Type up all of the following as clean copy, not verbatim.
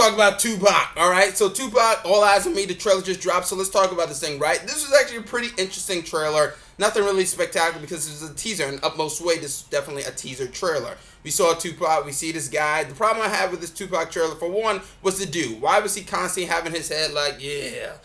talk about Tupac, alright? So Tupac, All Eyes on Me, the trailer just dropped, so let's talk about this thing, right? This was actually a pretty interesting trailer. Nothing really spectacular because it was a teaser. In utmost way, this is definitely a teaser trailer. We saw Tupac, we see this guy. The problem I had with this Tupac trailer, for one, was the dude. Why was he constantly having his head like, yeah,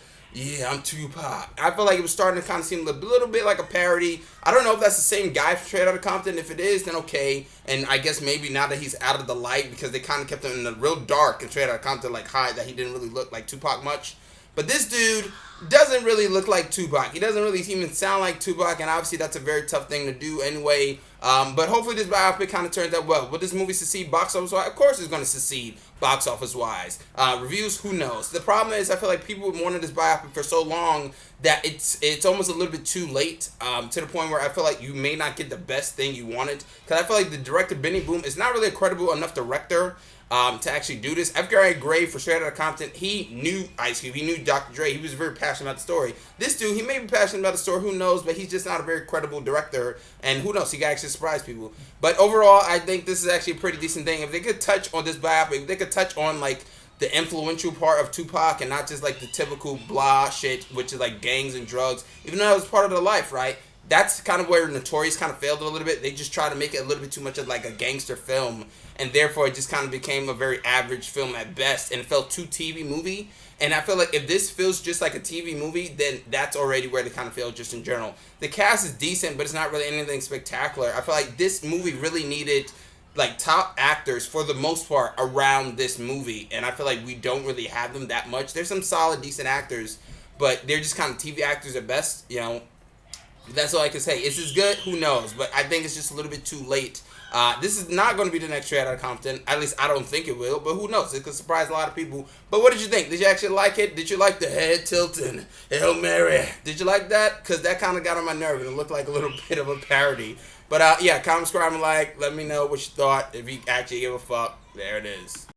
I'm Tupac. I feel like it was starting to kind of seem a little bit like a parody. I don't know if that's the same guy from Straight Outta Compton. If it is, then okay. And I guess maybe now that he's out of the light, because they kind of kept him in the real dark and Straight Outta Compton, like high, that he didn't really look like Tupac much. But this dude doesn't really look like Tupac. He doesn't really even sound like Tupac, and obviously that's a very tough thing to do anyway. But hopefully this biopic kind of turns out well. Will this movie succeed box office wise? Of course it's going to succeed box office wise. Reviews, who knows? The problem is I feel like people wanted this biopic for so long that it's almost a little bit too late, to the point where I feel like you may not get the best thing you wanted. Because I feel like the director, Benny Boom, is not really a credible enough director to actually do this. F. Gray for Straight Outta Compton, he knew Ice Cube, he knew Dr. Dre, he was very passionate about the story. This dude, he may be passionate about the story, who knows, but he's just not a very credible director, and who knows, he can actually surprise people. But overall, I think this is actually a pretty decent thing. If they could touch on this biopic, if they could touch on like the influential part of Tupac and not just like the typical blah shit, which is like gangs and drugs, even though that was part of their life, right? That's kind of where Notorious kind of failed a little bit. They just tried to make it a little bit too much of like a gangster film, and therefore it just kind of became a very average film at best, and it felt too TV movie. And I feel like if this feels just like a TV movie, then that's already where they kind of fail just in general. The cast is decent, but it's not really anything spectacular. I feel like this movie really needed like top actors for the most part around this movie, and I feel like we don't really have them that much. There's some solid, decent actors, but they're just kind of TV actors at best, you know. That's all I can say. Is this good? Who knows? But I think it's just a little bit too late. This is not going to be the next Straight Outta Compton. At least I don't think it will. But who knows? It could surprise a lot of people. But what did you think? Did you actually like it? Did you like the head tilting? Hail Mary. Did you like that? Because that kind of got on my nerve. And it looked like a little bit of a parody. But yeah, comment, subscribe, and like. Let me know what you thought. If you actually give a fuck. There it is.